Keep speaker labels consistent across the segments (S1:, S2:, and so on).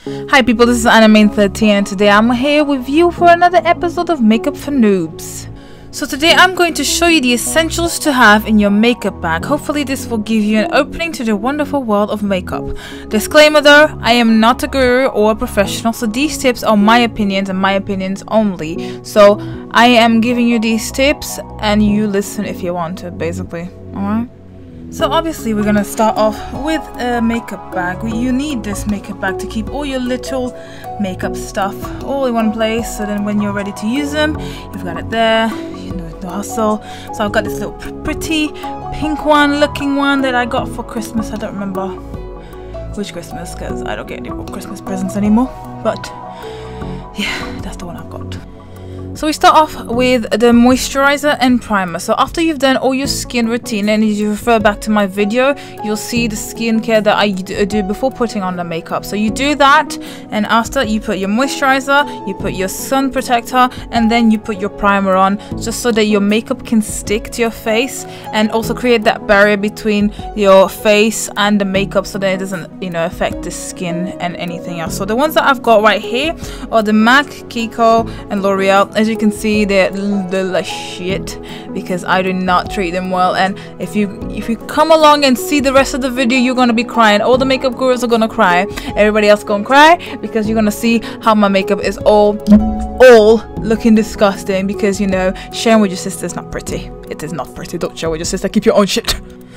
S1: Hi people, this is Anime13 and today I'm here with you for another episode of Makeup for Noobs. So today I'm going to show you the essentials to have in your makeup bag. Hopefully this will give you an opening to the wonderful world of makeup. Disclaimer though, I am not a guru or a professional, so these tips are my opinions and my opinions only. So I am giving you these tips and you listen if you want to, basically. Alright? So obviously we're gonna start off with a makeup bag. You need this makeup bag to keep all your little makeup stuff all in one place, so then when you're ready to use them, you've got it there, you know, no hustle. So I've got this little pretty pink one looking one that I got for Christmas. I don't remember which Christmas because I don't get any more Christmas presents anymore, but yeah, that's the one I've got. So we start off with the moisturizer and primer. So after you've done all your skin routine, and if you refer back to my video, you'll see the skincare that I do before putting on the makeup. So you do that, and after you put your moisturizer, you put your sun protector, and then you put your primer on, just so that your makeup can stick to your face and also create that barrier between your face and the makeup, so that it doesn't, you know, affect the skin and anything else. So the ones that I've got right here are the MAC, Kiko, and L'Oreal. As you can see, they're like shit because I do not treat them well, and if you come along and see the rest of the video, you're gonna be crying. All the makeup gurus are gonna cry, everybody else gonna cry, because you're gonna see how my makeup is all looking disgusting, because, you know, sharing with your sister is not pretty. It is not pretty. Don't share with your sister, keep your own shit.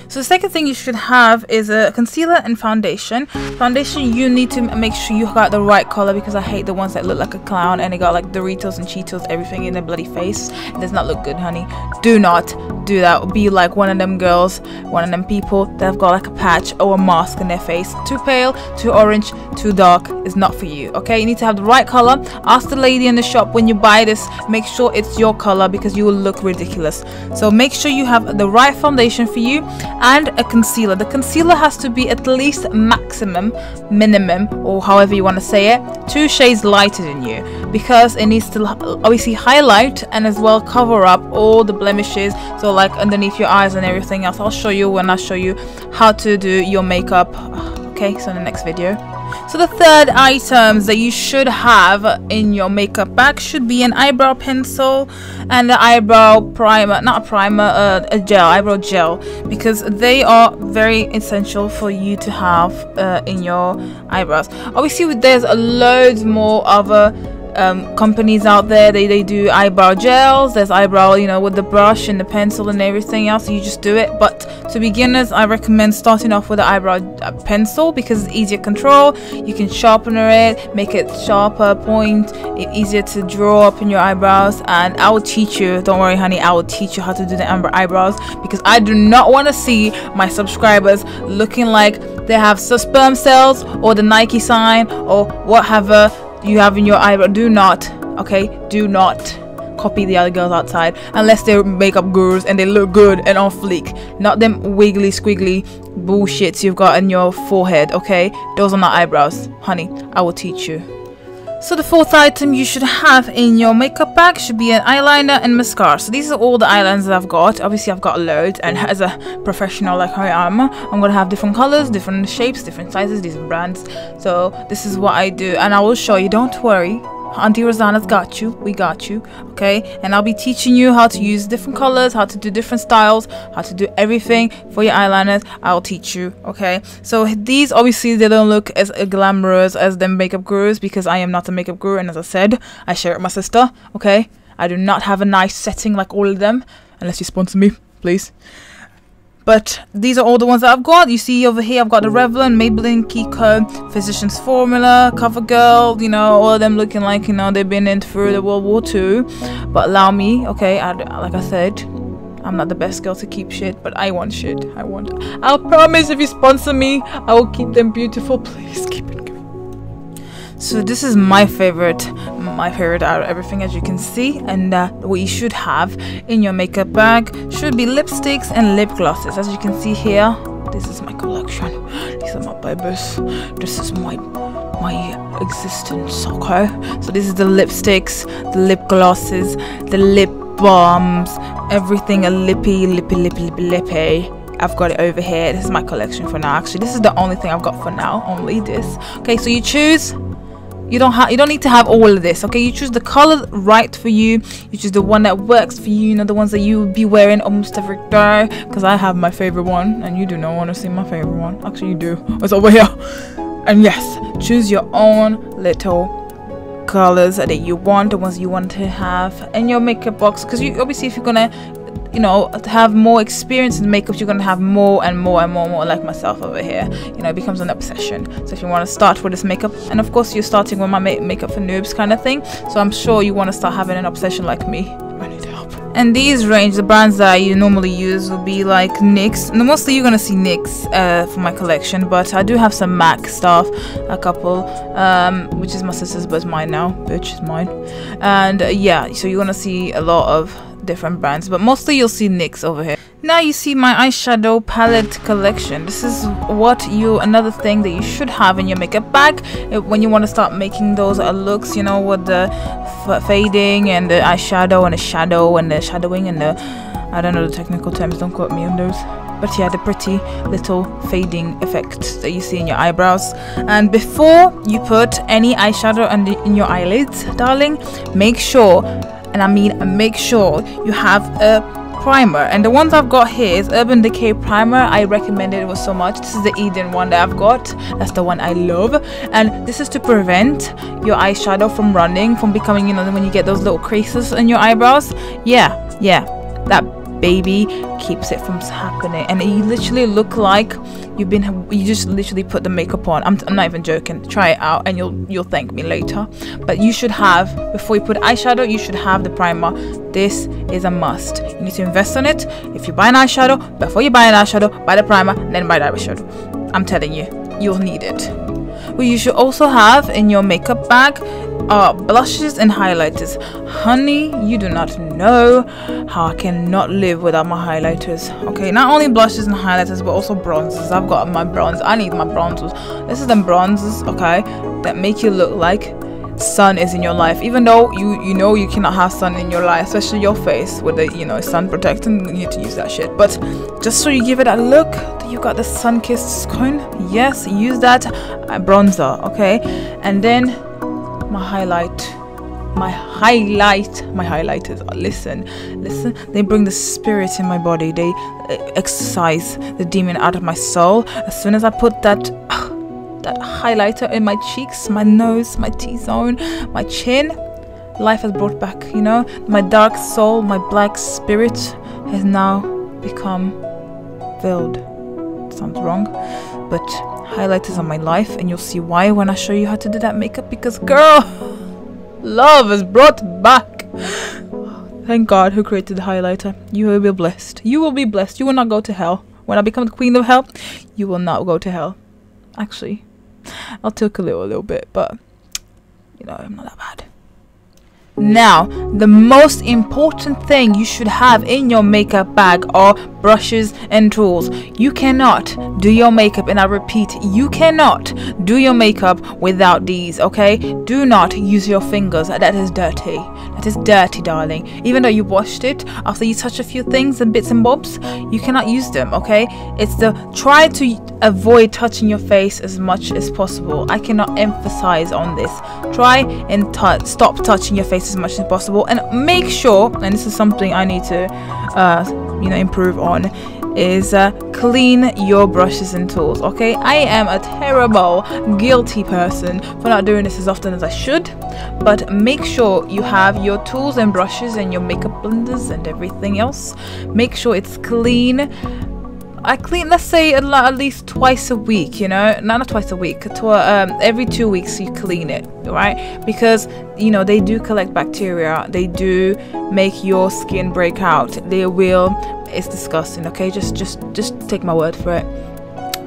S1: So the second thing you should have is a concealer and foundation. Foundation, you need to make sure you got the right color, because I hate the ones that look like a clown and they got like Doritos and Cheetos, everything in their bloody face. It does not look good, honey. Do not do that. Be like one of them girls, one of them people that have got like a patch or a mask in their face. Too pale, too orange, too dark is not for you, okay? You need to have the right color. Ask the lady in the shop when you buy this, make sure it's your color, because you will look ridiculous. So make sure you have the right foundation for you, and a concealer. The concealer has to be at least minimum, or however you want to say it, 2 shades lighter than you, because it needs to obviously highlight and as well cover up all the blemishes, so like underneath your eyes and everything else. I'll show you when I show you how to do your makeup, okay? So in the next video. So the third items that you should have in your makeup bag should be an eyebrow pencil and the eyebrow primer, not a primer, a gel, eyebrow gel, because they are very essential for you to have in your eyebrows. Obviously there's loads more other companies out there. They do eyebrow gels. There's eyebrow, you know, with the brush and the pencil and everything else, so you just do it. But to beginners, I recommend starting off with the eyebrow pencil, because it's easier control. You can sharpen it, make it sharper point, easier to draw up in your eyebrows. And I will teach you, don't worry honey, I will teach you how to do the eyebrows, because I do not want to see my subscribers looking like they have sperm cells or the Nike sign or whatever you have in your eyebrow. Do not, okay, do not copy the other girls outside, unless they're makeup gurus and they look good and on fleek, not them wiggly squiggly bullshits you've got in your forehead, okay? Those are not eyebrows, honey. I will teach you. So the fourth item you should have in your makeup bag should be an eyeliner and mascara. So these are all the eyeliners that I've got. Obviously I've got loads, and as a professional like I am, I'm gonna have different colors, different shapes, different sizes, different brands. So this is what I do, and I will show you. Don't worry, Auntie Rosanna's got you. We got you, okay? And I'll be teaching you how to use different colors, how to do different styles, how to do everything for your eyeliners. I'll teach you, okay? So these, obviously they don't look as glamorous as them makeup gurus, because I am not a makeup guru, and as I said, I share it with my sister, okay? I do not have a nice setting like all of them, unless you sponsor me, please. But these are all the ones that I've got. You see over here, I've got the Revlon, Maybelline, Kiko, Physicians Formula, CoverGirl, you know, all of them looking like, you know, they've been in through the World War II. But allow me, okay, like I said, I'm not the best girl to keep shit, but I want shit. I'll promise if you sponsor me, I will keep them beautiful. Please keep it. So this is my favorite out of everything, as you can see. And what you should have in your makeup bag should be lipsticks and lip glosses. As you can see here, this is my collection. These are my babies. This is my existence, okay? So this is the lipsticks, the lip glosses, the lip balms, everything a lippy. I've got it over here. This is my collection for now. Actually, this is the only thing I've got for now. Only this. Okay, so you choose You don't need to have all of this, okay? You choose the color right for you. You choose the one that works for you. You know, the ones that you will be wearing almost every day. Because I have my favorite one, and you do not want to see my favorite one. Actually, you do. It's over here. And yes, choose your own little colors that you want, the ones you want to have in your makeup box. Because you obviously, if you're gonna, you know, have more experience in makeup, you're gonna have more and more and more, like myself over here. You know, it becomes an obsession. So if you want to start with this makeup, and of course you're starting with my makeup for noobs kind of thing, so I'm sure you want to start having an obsession like me. I need help. And these range, the brands that I normally use will be like NYX. And mostly you're gonna see NYX for my collection, but I do have some MAC stuff, a couple, which is my sister's, but it's mine now. Bitch, is mine. And yeah, so you're gonna see a lot of different brands, but mostly you'll see NYX over here. Now you see my eyeshadow palette collection. This is another thing that you should have in your makeup bag when you want to start making those looks, you know, with the fading and the eyeshadow and the shadow and the shadowing and the, I don't know the technical terms, don't quote me on those. But yeah, the pretty little fading effect that you see in your eyebrows. And before you put any eyeshadow in your eyelids, darling, make sure, and I mean make sure, you have a primer. And the ones I've got here is Urban Decay primer. I recommended it so much. This is the Eden one that I've got. That's the one I love. And this is to prevent your eyeshadow from running, from becoming, you know, when you get those little creases in your eyebrows. Yeah, that baby keeps it from happening, and you literally look like you just literally put the makeup on. I'm not even joking. Try it out and you'll thank me later. But you should have, before you put eyeshadow, you should have the primer. This is a must. You need to invest on it. If you buy an eyeshadow, before you buy an eyeshadow, buy the primer, then buy the eyeshadow. I'm telling you, you'll need it. Well, you should also have in your makeup bag blushes and highlighters. Honey, you do not know how I cannot live without my highlighters. Okay, not only blushes and highlighters, but also bronzers. I've got my bronze. I need my bronzers. This is them bronzers, okay, that make you look like sun is in your life, even though you know you cannot have sun in your life, especially your face with the, you know, sun protecting. You need to use that shit, but just so you give it that look that you got the sun-kissed skin, yes, use that bronzer, okay. And then my highlighters, listen, they bring the spirit in my body. They exercise the demon out of my soul. As soon as I put that highlighter in my cheeks, my nose, my T-zone, my chin, life has brought back, you know, my dark soul, my black spirit has now become veiled. Sounds wrong, but highlighters are my life, and you'll see why when I show you how to do that makeup, because girl, love is brought back. Thank God who created the highlighter. You will be blessed. You will be blessed. You will not go to hell. When I become the queen of hell, you will not go to hell. Actually, I'll tickle it a little bit, but you know, I'm not that bad. Now, the most important thing you should have in your makeup bag are brushes and tools. You cannot do your makeup, and I repeat, you cannot do your makeup without these, okay? Do not use your fingers. That is dirty. That is dirty, darling. Even though you washed it, after you touch a few things and bits and bobs, you cannot use them, okay? Try to avoid touching your face as much as possible. I cannot emphasize on this. Try and stop touching your face as much as possible, and make sure, and this is something I need to improve on, is clean your brushes and tools, okay? I am a terrible, guilty person for not doing this as often as I should, but make sure you have your tools and brushes and your makeup blenders and everything else. Make sure it's clean. I clean, let's say at least twice a week, you know, not twice a week, every 2 weeks you clean it, right? Because, you know, they do collect bacteria, they do make your skin break out, it's disgusting, okay? Just take my word for it.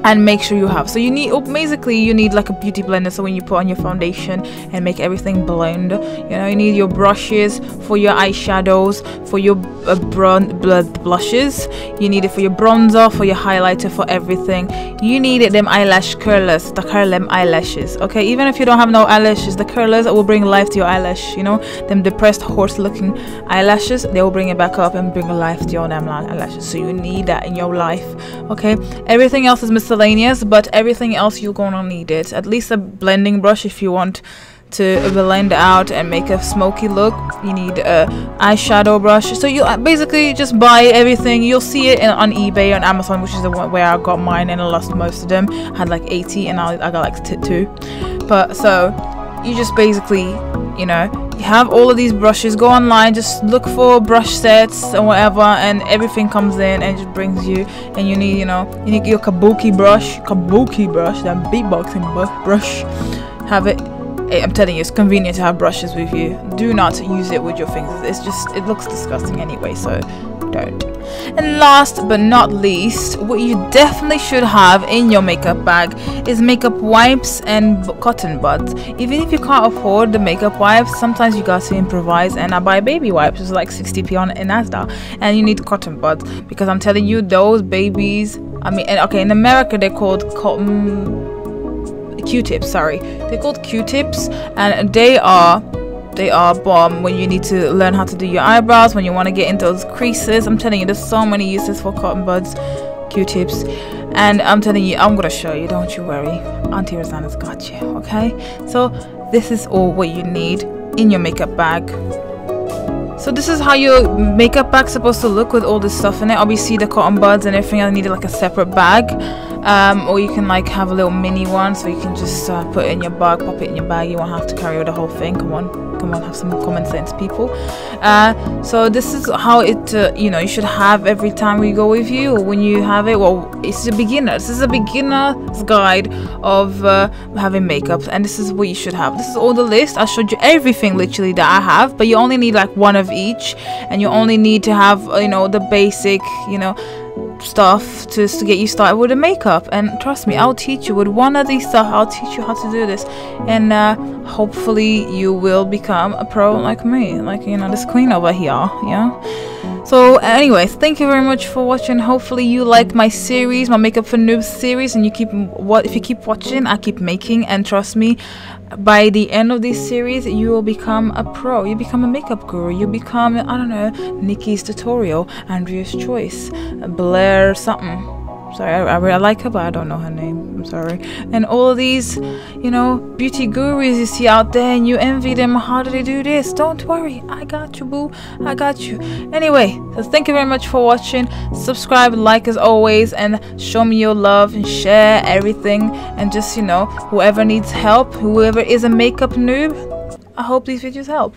S1: And make sure you have, so you need like a beauty blender, so when you put on your foundation and make everything blend, you know, you need your brushes for your eyeshadows, for your blushes, you need it for your bronzer, for your highlighter, for everything. You need them eyelash curlers to curl them eyelashes, okay? Even if you don't have no eyelashes, the curlers will bring life to your eyelash, you know, them depressed horse looking eyelashes, they will bring it back up and bring life to your damn eyelashes. So you need that in your life, okay? Everything else is miscellaneous, but everything else you're gonna need it. At least a blending brush if you want to blend out and make a smoky look, you need a eyeshadow brush. So you basically just buy everything. You'll see it on eBay, on Amazon, which is the one where I got mine, and I lost most of them. I had like 80 and I got like 2. But so you just basically, you know, you have all of these brushes. Go online, just look for brush sets and whatever, and everything comes in and just brings you. And you need, you know, you need your kabuki brush, that beatboxing brush. Have it. I'm telling you, it's convenient to have brushes with you. Do not use it with your fingers. It's just, it looks disgusting anyway, so don't. And last but not least, what you definitely should have in your makeup bag is makeup wipes and cotton buds. Even if you can't afford the makeup wipes, sometimes you got to improvise, and I buy baby wipes. It's like 60p on in Asda, and you need cotton buds, because I'm telling you, those babies, I mean, and okay, in America they're called Q-tips, sorry, they're called Q-tips, and they are bomb when you need to learn how to do your eyebrows, when you want to get into those creases. I'm telling you, there's so many uses for cotton buds, Q-tips, and I'm telling you, I'm gonna show you, don't you worry, Auntie Rosanna's got you. Okay, so this is all what you need in your makeup bag. So this is how your makeup bag's supposed to look with all this stuff in it. Obviously the cotton buds and everything, I needed like a separate bag, or you can like have a little mini one, so you can just put it in your bag, pop it in your bag. You won't have to carry the whole thing. Come on, have some common sense, people. So this is how it you know, you should have every time we go with you, or when you have it. Well, it's a beginner, this is a beginner's guide of having makeup, and this is what you should have. This is all the list. I showed you everything literally that I have, but you only need like one of each, and you only need to have, you know, the basic, you know, stuff to get you started with the makeup. And trust me, I'll teach you with one of these stuff. I'll teach you how to do this, and hopefully you will become a pro like me, like, you know, this queen over here. Yeah. So anyways, thank you very much for watching. Hopefully you like my series, my Makeup for Noobs series, and you keep if you keep watching, I keep making, and trust me, by the end of this series you will become a pro. You become a makeup guru. You become, I don't know, Nikki's Tutorial, Andrea's Choice, Blair something. Sorry, I really like her, but I don't know her name. I'm sorry. And all of these, you know, beauty gurus you see out there, and you envy them. How do they do this? Don't worry, I got you, boo. I got you. Anyway, so thank you very much for watching. Subscribe, like as always, and show me your love and share everything. And just, you know, whoever needs help, whoever is a makeup noob, I hope these videos help.